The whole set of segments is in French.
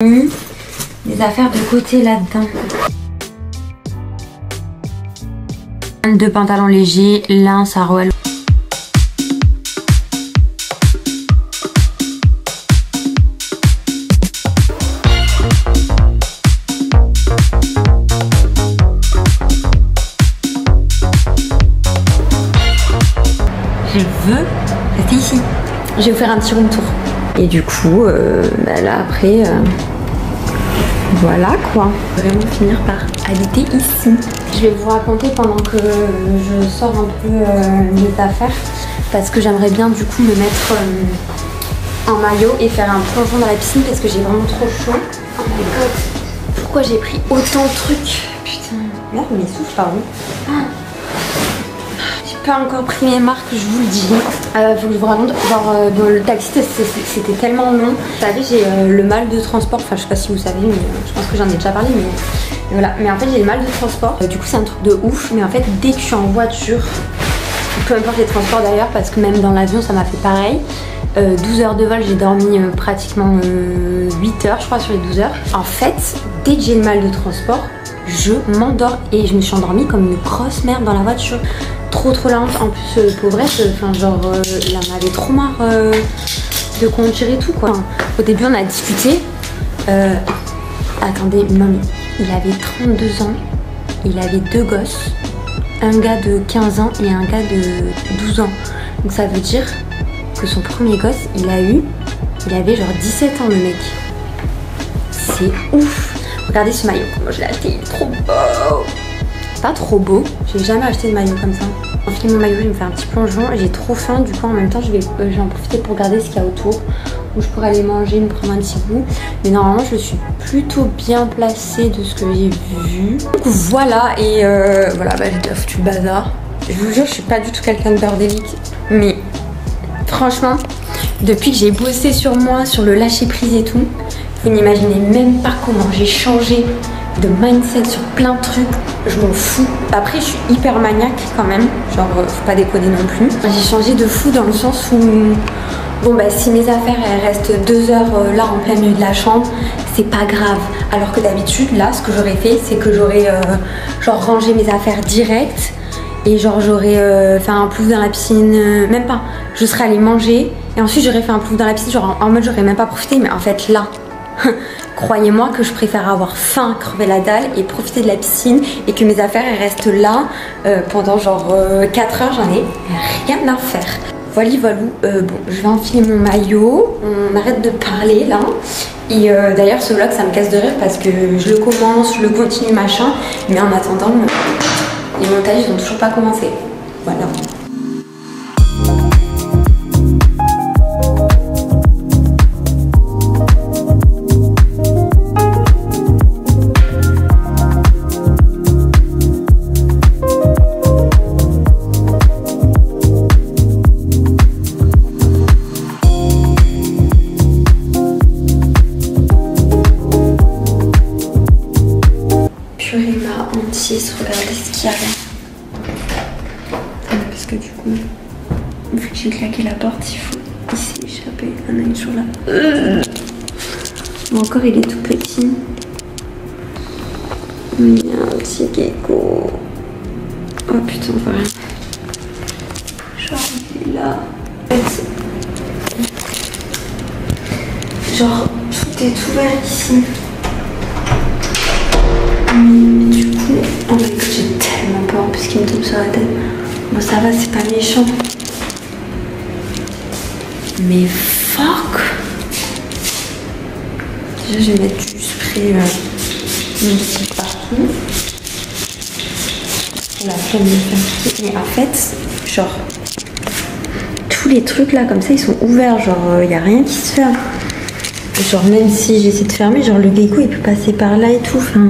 Des affaires de côté là-dedans. Deux pantalons légers, l'un Sarouel. Je veux rester ici. Je vais vous faire un petit room tour. Et du coup, là après, voilà quoi. Vraiment finir par habiter ici. Je vais vous raconter pendant que je sors un peu mes affaires. Parce que j'aimerais bien du coup me mettre en maillot et faire un plongeon dans la piscine parce que j'ai vraiment trop chaud. Oh my god. Pourquoi j'ai pris autant de trucs? Putain. Merde, mes souffles, pardon. J'ai pas encore pris mes marques, je vous le dis. Faut que je vous raconte, genre le taxi c'était tellement long. Vous savez, j'ai le mal de transport, enfin je sais pas si vous savez, mais je pense que j'en ai déjà parlé, mais voilà. Mais en fait j'ai le mal de transport, du coup c'est un truc de ouf, mais en fait dès que je suis en voiture, peu importe les transports d'ailleurs, parce que même dans l'avion ça m'a fait pareil. 12 heures de vol, j'ai dormi pratiquement 8 heures je crois sur les 12 heures. En fait, dès que j'ai le mal de transport, je m'endors et je me suis endormie comme une grosse merde dans la voiture. Trop lente, en plus pauvrette, enfin genre il en avait trop marre de conduire et tout quoi. Enfin, au début on a discuté, attendez, non mais il avait 32 ans, il avait deux gosses, un gars de 15 ans et un gars de 12 ans. Donc ça veut dire que son premier gosse il avait genre 17 ans le mec. C'est ouf. Regardez ce maillot, comment je l'ai acheté, il est trop beau. Pas trop beau, j'ai jamais acheté de maillot comme ça. Enfiler mon maillot, je vais me faire un petit plongeon, j'ai trop faim, du coup en même temps je vais en profiter pour regarder ce qu'il y a autour, où je pourrais aller manger, me prendre un petit goût. Mais normalement je suis plutôt bien placée de ce que j'ai vu. Donc voilà, et voilà, j'ai déjà foutu le bazar. Je vous jure, je suis pas du tout quelqu'un de bordélique, mais franchement, depuis que j'ai bossé sur moi, sur le lâcher prise et tout, vous n'imaginez même pas comment j'ai changé de mindset sur plein de trucs. Je m'en fous. Après je suis hyper maniaque quand même, genre faut pas déconner non plus. J'ai changé de fou dans le sens où bon bah si mes affaires elles restent 2 heures là en plein milieu de la chambre, c'est pas grave. Alors que d'habitude là ce que j'aurais fait c'est que j'aurais genre rangé mes affaires direct et genre j'aurais fait un plouf dans la piscine, même pas, je serais allée manger et ensuite j'aurais fait un plouf dans la piscine, genre en mode j'aurais même pas profité. Mais en fait là croyez-moi que je préfère avoir faim, crever la dalle et profiter de la piscine et que mes affaires elles restent là pendant genre 4 heures, j'en ai rien à faire. Voilà, bon, je vais enfiler mon maillot, on arrête de parler là. Et d'ailleurs ce vlog ça me casse de rire parce que je le commence, je le continue machin, mais en attendant les montages ils ont toujours pas commencé. Voilà. Regardez ce qu'il y a là. Parce que du coup, vu que j'ai claqué la porte, il s'est échappé. On a une toujours là. Bon, encore il est tout petit. Il y a un petit gecko. Oh putain, voilà. Genre il est là. En fait, genre tout est ouvert ici. Mais du coup, oh my god, j'ai tellement peur parce qu'il me tombe sur la tête. Bon, ça va, c'est pas méchant. Mais fuck! Déjà, je vais mettre du spray multi partout. La flemme de faire tout. Mais en fait, genre, tous les trucs là, comme ça, ils sont ouverts. Genre, il n'y a rien qui se ferme. Genre, même si j'essaie de fermer, genre, le gecko il peut passer par là et tout. Enfin.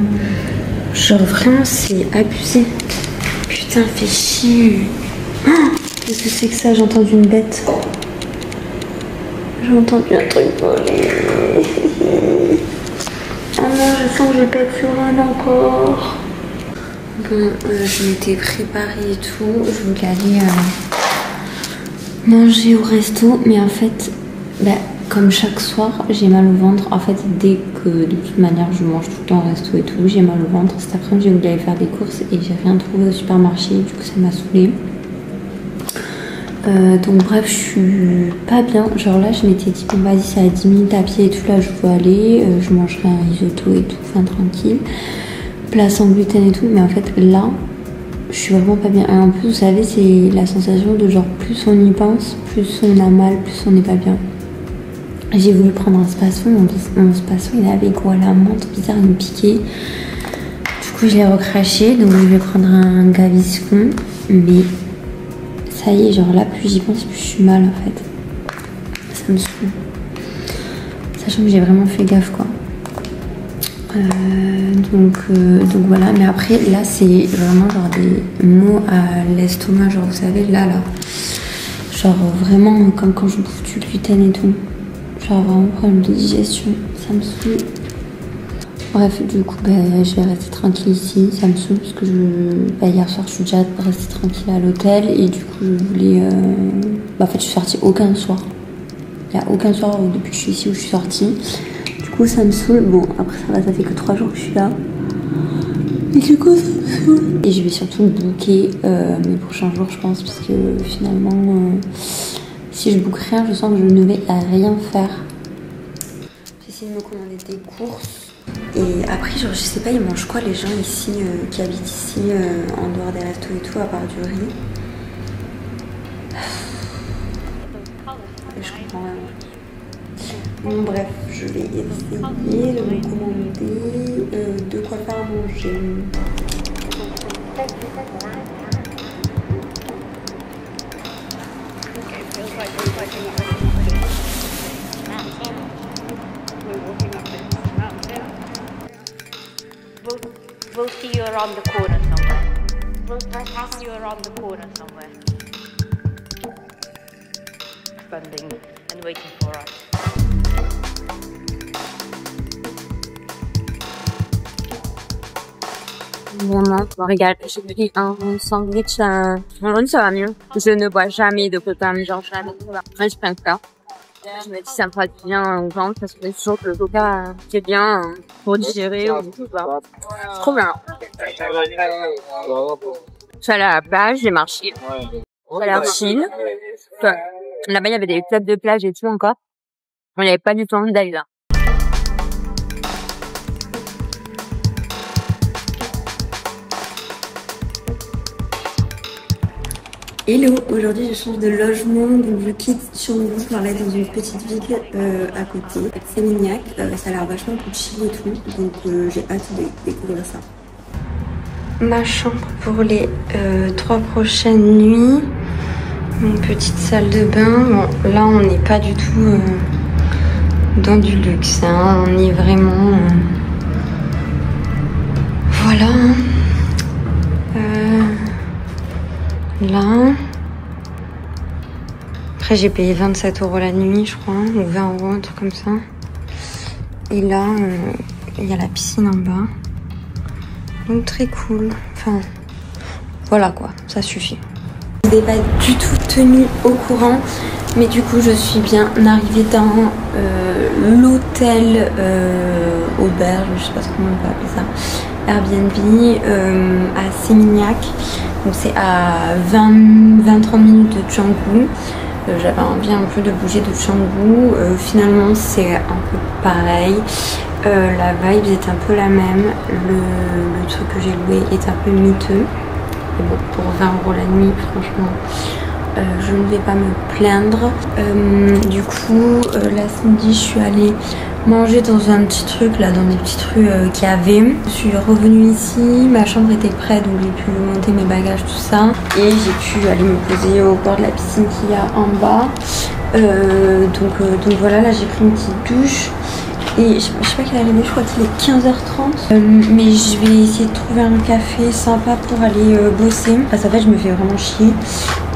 Genre vraiment c'est abusé. Putain, fait chier. Oh, qu'est-ce que c'est que ça? J'ai entendu une bête. J'ai entendu un truc voler. Oh non, je sens que j'ai pète sur un encore. Bon, je m'étais préparée et tout. Je voulais aller manger au resto. Mais en fait, bah, comme chaque soir, j'ai mal au ventre. En fait, dès que de toute manière je mange tout le temps au resto et tout, j'ai mal au ventre. Cet après-midi, j'ai voulu aller faire des courses et j'ai rien trouvé au supermarché. Du coup, ça m'a saoulée. Donc bref, je suis pas bien. Genre là, je m'étais dit, bon vas-y, c'est à 10 minutes à pied et tout. Là, je peux aller. Je mangerai un risotto et tout, enfin tranquille. Plat sans gluten et tout. Mais en fait, là, je suis vraiment pas bien. Et en plus, vous savez, c'est la sensation de genre, plus on y pense, plus on a mal, plus on n'est pas bien. J'ai voulu prendre un spasson. Mon spasson, il avait quoi, la menthe bizarre, il me piquait. Du coup, je l'ai recraché. Donc, je vais prendre un Gaviscon. Mais ça y est, genre là, plus j'y pense, plus je suis mal en fait. Ça me saoule. Sachant que j'ai vraiment fait gaffe quoi. Donc voilà, mais après là c'est vraiment genre des maux à l'estomac, genre vous savez là. Genre vraiment comme quand je bouffe du gluten et tout. Genre vraiment problème de digestion, ça me saoule. Bref, du coup, je vais rester tranquille ici. Ça me saoule parce que hier soir, je suis déjà restée tranquille à l'hôtel. Et du coup, je voulais... en fait, je suis sortie aucun soir. Il n'y a aucun soir depuis que je suis ici où je suis sortie. Du coup, ça me saoule. Bon, après, ça va, ça fait que 3 jours que je suis là. Et du coup, ça me saoule. Et je vais surtout booker mes prochains jours, je pense. Parce que finalement, si je book rien, je sens que je ne vais rien faire. J'essaie de me commander des courses. Et après, genre, je sais pas, ils mangent quoi les gens ici, qui habitent ici, en dehors des restos et tout, à part du riz. Et je comprends rien. Bon, bref, je vais essayer de me commander de quoi faire à manger. We'll see you around the corner somewhere. We'll see you around the corner somewhere. Standing and waiting for us. Vraiment, regarde, j'ai pris un sandwich en jaune, ça va mieux. Je ne bois jamais de coca, genre jamais. Moi, je prends ça. Je me dis, ça me fera du bien au ventre parce que c'est toujours que le coca, c'est bien pour digérer ou tout ça. C'est trop bien. Je suis allée à la plage, j'ai marché. Ça a l'air chill. Là-bas, il y avait des clubs de plage et tout encore. On n'avait pas du tout envie d'aller là. Hello, aujourd'hui je change de logement, donc je quitte Canggu pour aller dans une petite ville à côté, Seminyak. Ça a l'air vachement plus chill et tout, donc j'ai hâte de découvrir ça. Ma chambre pour les 3 prochaines nuits, une petite salle de bain. Bon, là on n'est pas du tout dans du luxe, hein. On est vraiment... voilà. Là. Après j'ai payé 27 € la nuit je crois, ou 20 €, un truc comme ça. Et là, il y a la piscine en bas. Donc très cool. Enfin, voilà quoi, ça suffit. Je n'ai pas du tout tenu au courant, mais du coup je suis bien arrivée dans l'hôtel auberge, je sais pas comment on peut appeler ça, Airbnb à Seminyak. Donc c'est à 20-30 minutes de Canggu. J'avais envie un peu de bouger de Canggu. Finalement c'est un peu pareil. La vibe est un peu la même. Le truc que j'ai loué est un peu miteux. Et bon, pour 20 € la nuit, franchement, je ne vais pas me plaindre. Du coup, la samedi, je suis allée manger dans un petit truc, là, dans des petites rues qu'il y avait. Je suis revenue ici, ma chambre était prête, donc j'ai pu monter mes bagages, tout ça. Et j'ai pu aller me poser au bord de la piscine qu'il y a en bas. Donc voilà, là j'ai pris une petite douche. Et je sais pas quelle heure il est, je crois qu'il est 15h30. Mais je vais essayer de trouver un café sympa pour aller bosser. Parce qu'en fait je me fais vraiment chier.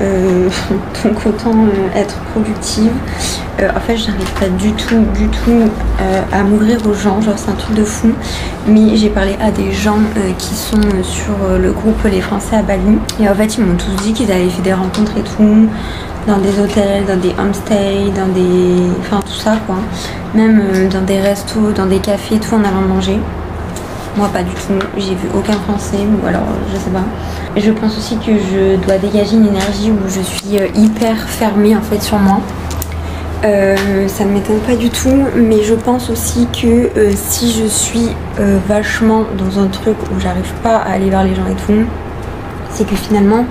donc autant être productive. En fait, j'arrive pas du tout à m'ouvrir aux gens, genre c'est un truc de fou. Mais j'ai parlé à des gens qui sont sur le groupe Les Français à Bali. Et en fait, ils m'ont tous dit qu'ils avaient fait des rencontres et tout, dans des hôtels, dans des homestays, dans des... enfin tout ça quoi. Même dans des restos, dans des cafés et tout, en allant manger. Moi pas du tout, j'ai vu aucun Français, ou alors je sais pas. Et je pense aussi que je dois dégager une énergie où je suis hyper fermée en fait sur moi. Ça ne m'étonne pas du tout, mais je pense aussi que si je suis vachement dans un truc où j'arrive pas à aller vers les gens et tout, c'est que finalement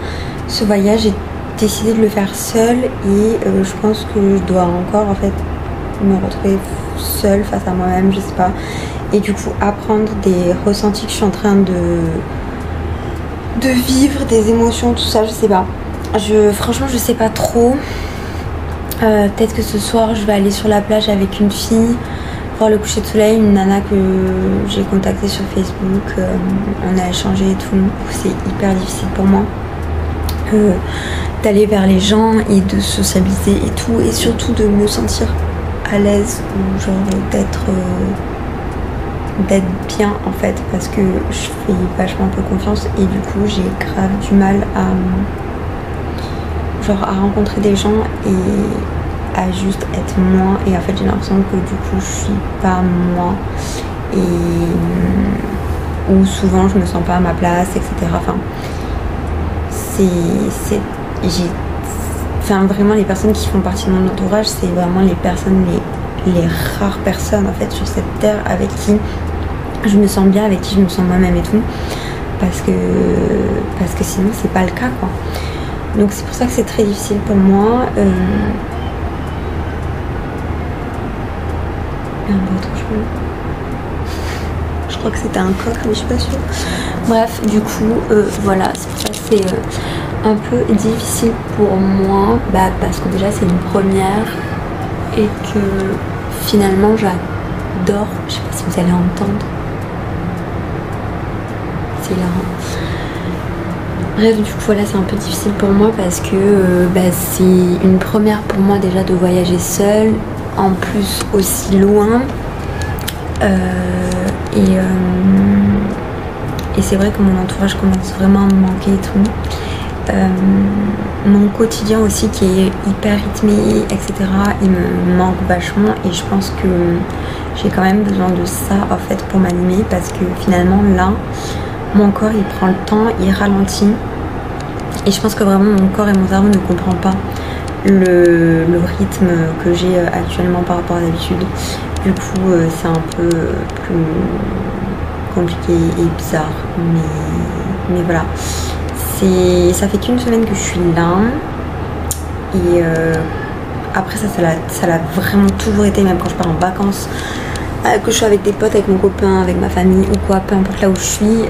ce voyage, j'ai décidé de le faire seule et je pense que je dois encore en fait me retrouver seule face à moi-même, je sais pas. Et du coup apprendre des ressentis que je suis en train de vivre, des émotions, tout ça, je sais pas. Franchement je sais pas trop. Peut-être que ce soir je vais aller sur la plage avec une fille, voir le coucher de soleil, une nana que j'ai contactée sur Facebook, on a échangé et tout. C'est hyper difficile pour moi d'aller vers les gens et de socialiser et tout, et surtout de me sentir à l'aise ou genre d'être bien en fait, parce que je fais vachement peu confiance et du coup j'ai grave du mal à rencontrer des gens et à juste être moi, et en fait j'ai l'impression que du coup je suis pas moi et ou souvent je me sens pas à ma place, etc. Enfin vraiment les personnes qui font partie de mon entourage, c'est vraiment les personnes, les rares personnes en fait sur cette terre avec qui je me sens bien, avec qui je me sens moi-même et tout, parce que sinon c'est pas le cas quoi. Donc c'est pour ça que c'est très difficile pour moi. Je crois que c'était un coq, mais je suis pas sûre. Bref, du coup, voilà, c'est pour ça que c'est un peu difficile pour moi, parce que déjà c'est une première et que finalement j'adore. Je sais pas si vous allez entendre. C'est hilarant. Bref, du coup voilà, c'est un peu difficile pour moi parce que c'est une première pour moi déjà de voyager seule, en plus aussi loin. Et c'est vrai que mon entourage commence vraiment à me manquer et tout. Mon quotidien aussi qui est hyper rythmé, etc. il me manque vachement et je pense que j'ai quand même besoin de ça en fait pour m'animer, parce que finalement là mon corps il prend le temps, il ralentit et je pense que vraiment mon corps et mon cerveau ne comprennent pas le rythme que j'ai actuellement par rapport à d'habitude. Du coup c'est un peu plus compliqué et bizarre, mais voilà. Ça fait qu'une semaine que je suis là et après ça l'a vraiment toujours été, même quand je pars en vacances, que je suis avec des potes, avec mon copain, avec ma famille ou quoi, peu importe là où je suis,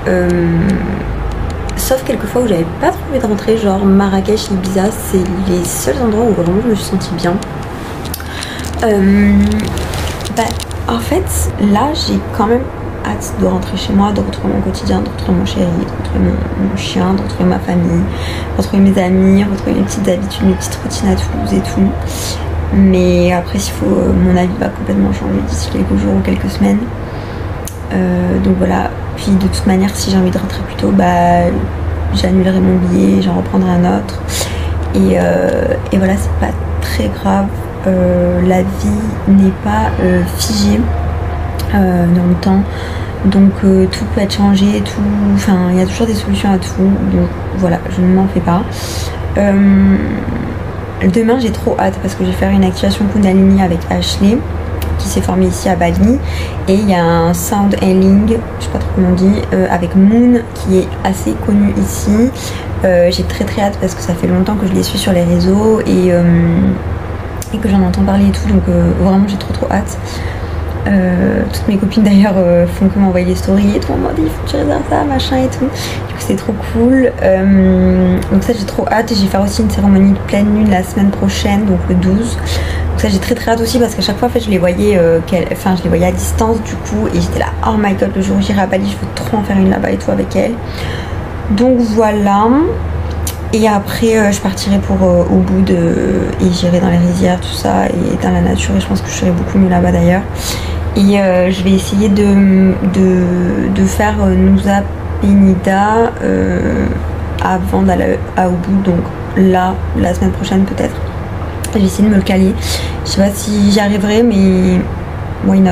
sauf quelques fois où j'avais pas trop envie de rentrer, genre Marrakech, Ibiza, c'est les seuls endroits où vraiment je me suis sentie bien. En fait là j'ai quand même hâte de rentrer chez moi, de retrouver mon quotidien, de retrouver mon chéri, de retrouver mon chien, de retrouver ma famille, de retrouver mes amis, de retrouver mes petites habitudes, mes petites routines à Toulouse et tout. Mais après s'il faut, mon avis va complètement changer d'ici quelques jours ou quelques semaines. Donc voilà, puis de toute manière si j'ai envie de rentrer plus tôt, j'annulerai mon billet, j'en reprendrai un autre. Et voilà, c'est pas très grave, la vie n'est pas figée dans le temps, donc tout peut être changé, tout, enfin il y a toujours des solutions à tout, donc voilà, je ne m'en fais pas. Demain j'ai trop hâte parce que je vais faire une activation Kundalini avec Ashley qui s'est formée ici à Bali, et il y a un sound healing, je sais pas trop comment on dit, avec Moon qui est assez connu ici. J'ai très hâte parce que ça fait longtemps que je les suis sur les réseaux et que j'en entends parler et tout, donc vraiment j'ai trop hâte. Toutes mes copines d'ailleurs font que m'envoyer des stories et tout, on m'a dit il faut que tu réserves ça, machin et tout, du coup c'est trop cool. Donc ça j'ai trop hâte, et je vais faire aussi une cérémonie de pleine lune la semaine prochaine, donc le 12. Donc ça j'ai très hâte aussi parce qu'à chaque fois en fait je les voyais je les voyais à distance du coup, et j'étais là oh my god, le jour où j'irai à Bali je veux trop en faire une là-bas et tout avec elle. Donc voilà. Et après je partirai pour Ubud et j'irai dans les rizières, tout ça, et dans la nature, et je pense que je serai beaucoup mieux là-bas d'ailleurs. Et je vais essayer de faire Nusa Penida avant d'aller à Ubud, donc là, la semaine prochaine peut-être. Je vais essayer de me le caler. Je sais pas si j'y arriverai, mais why not.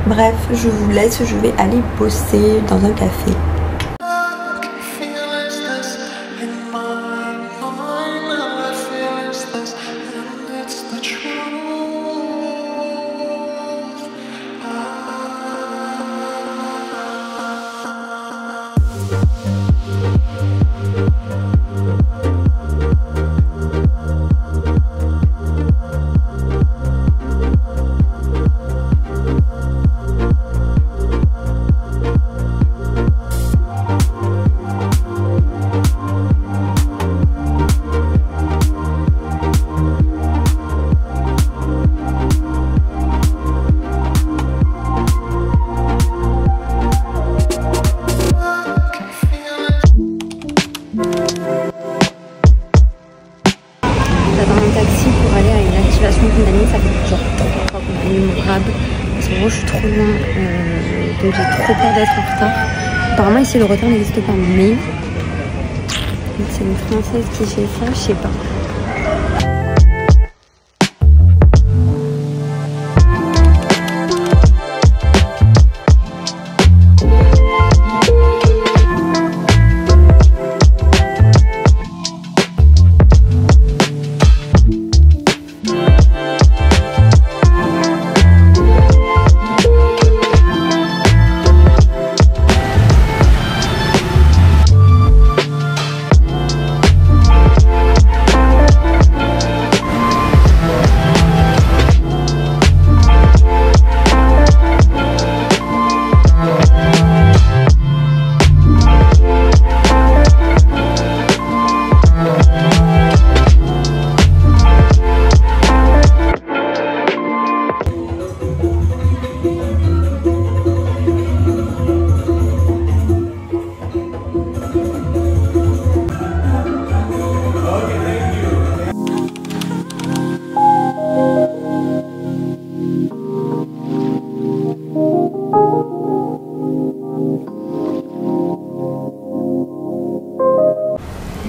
Bref, je vous laisse, je vais aller bosser dans un café. Parce que moi je suis trop loin, donc j'ai trop peur d'être en retard. Apparemment ici le retard n'existe pas, mais c'est une Française qui fait ça, je sais pas.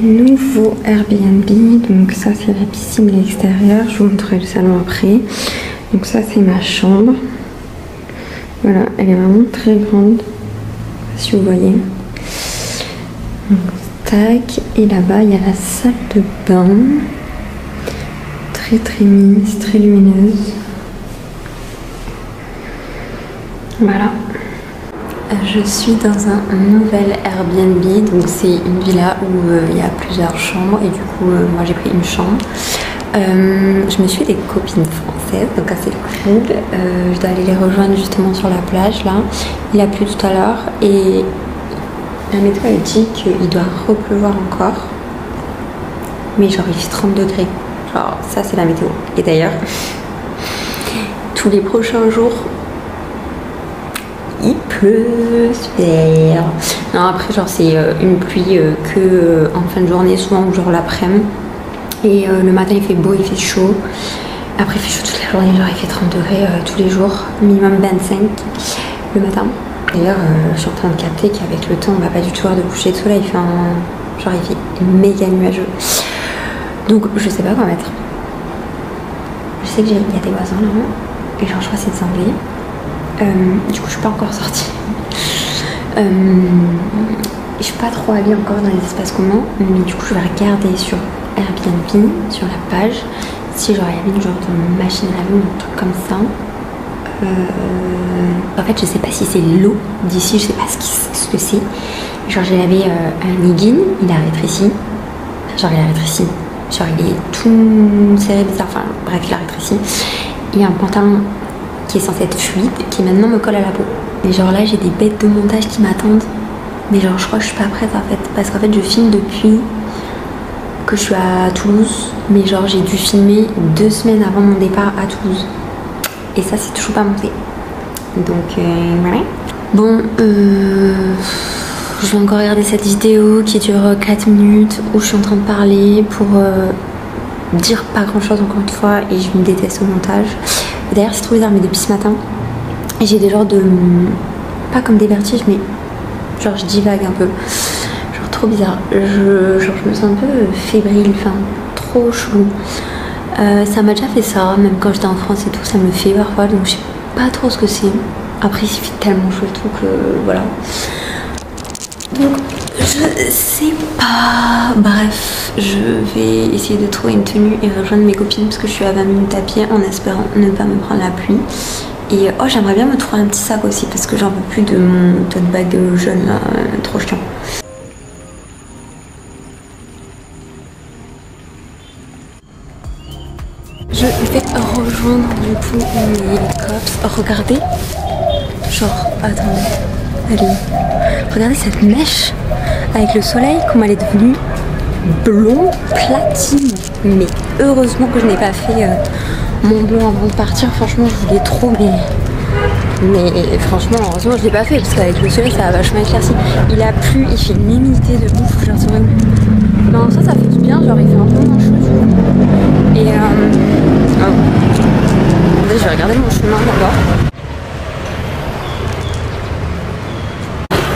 Nouveau Airbnb, donc ça c'est la piscine à l'extérieur, je vous montrerai le salon après. Donc ça c'est ma chambre, voilà, elle est vraiment très grande, si vous voyez. Donc, tac, et là-bas il y a la salle de bain, très mise, très lumineuse. Voilà. Je suis dans un nouvel Airbnb, donc c'est une villa où il y a plusieurs chambres et du coup moi j'ai pris une chambre. Je me suis fait des copines françaises, donc assez cool. Je dois aller les rejoindre justement sur la plage là. Il a plu tout à l'heure et la météo elle dit qu'il doit repleuvoir encore. Mais genre il fait 30 degrés, genre ça c'est la météo. Et d'ailleurs, tous les prochains jours, il pleut, super. Non, après genre c'est une pluie que en fin de journée, souvent ou genre l'après-midi. Et le matin il fait beau, il fait chaud. Après il fait chaud toute la journée, genre il fait 30 degrés tous les jours, minimum 25 le matin. D'ailleurs je suis en train de capter qu'avec le temps on va pas du tout avoir de coucher de soleil, il fait genre il fait méga nuageux. Donc je sais pas quoi mettre. Je sais qu'il y a des voisins là, et genre je crois que c'est des Anglais. Du coup je suis pas encore sortie. Je suis pas trop allée encore dans les espaces communs, mais du coup je vais regarder sur Airbnb, sur la page, si genre il y avait une genre de machine à laver ou un truc comme ça. En fait je sais pas si c'est l'eau d'ici, je sais pas ce que c'est. Genre j'ai lavé un legging, il a rétréci. Genre il a rétréci. Genre il est tout serré bizarre, enfin bref il a rétréci. Et un pantalon qui est censé être fluide, qui maintenant me colle à la peau. Et genre là j'ai des bêtes de montage qui m'attendent. Mais genre je crois que je suis pas prête en fait. Parce qu'en fait je filme depuis que je suis à Toulouse. Mais genre j'ai dû filmer 2 semaines avant mon départ à Toulouse. Et ça c'est toujours pas monté. Donc voilà. Bon Je vais encore regarder cette vidéo qui dure 4 minutes où je suis en train de parler pour dire pas grand chose encore une fois et je me déteste au montage. D'ailleurs c'est trop bizarre mais depuis ce matin j'ai des genres de... pas comme des vertiges mais genre je divague un peu. Genre trop bizarre. Je me sens un peu fébrile, enfin trop chelou. Ça m'a déjà fait ça, même quand j'étais en France et tout, ça me le fait parfois donc je sais pas trop ce que c'est. Après il fait tellement chaud et tout que voilà. Donc je sais pas, bref, je vais essayer de trouver une tenue et rejoindre mes copines parce que je suis à 20 minutes à pied en espérant ne pas me prendre la pluie. Et oh j'aimerais bien me trouver un petit sac aussi parce que j'en peux plus de mon tote bag jaune là, trop chiant. Je vais rejoindre du coup mes cops. Regardez, genre attendez, allez, regardez cette mèche avec le soleil, comment elle est devenue blond platine. Mais heureusement que je n'ai pas fait mon blond avant de partir. Franchement je voulais trop mais franchement heureusement je l'ai pas fait parce qu'avec le soleil ça a vachement éclairci. Il a plu, il fait une humidité de ouf, genre c'est vraiment... Mais en soi ça fait du bien, genre il fait un peu moins chaud du coup. Et je vais regarder mon chemin d'abord.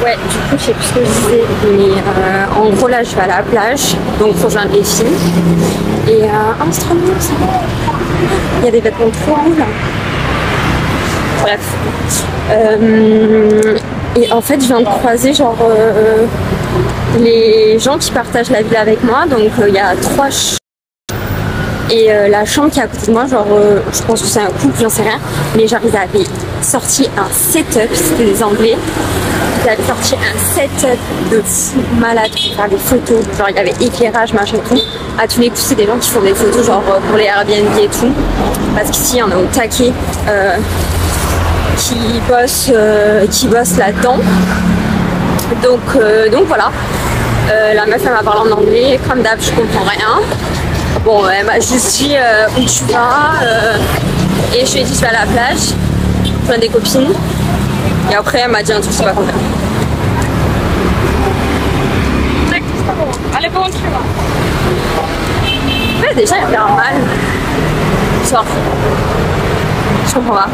Ouais, du coup, je sais plus ce que je disais, mais en gros, là, je vais à la plage, donc faut rejoindre les filles. Et c'est trop mignon, ça. Il y a des vêtements trop beaux, là. Bref. Et en fait, je viens de croiser, genre, les gens qui partagent la ville avec moi. Donc, il y a 3 et la chambre qui est à côté de moi, genre, je pense que c'est un couple, j'en sais rien. Mais genre, ils avaient sorti un setup, c'était des Anglais. Ils avaient sorti un setup de fou malade pour faire des photos. Genre, il y avait éclairage, machin et tout. À tous les coups, c'est des gens qui font des photos, genre, pour les Airbnb et tout. Parce qu'ici, il y en a au taquet qui bossent là-dedans. Donc voilà. La meuf, elle m'a parlé en anglais. Comme d'hab, je comprends rien. Bon, elle m'a juste dit où tu vas et je lui ai dit je vais à la plage, plein des copines et après elle m'a dit un truc, je sais pas combien. Allez, bon, tu vas. Ouais, déjà il y a un mal. Genre, je comprends pas.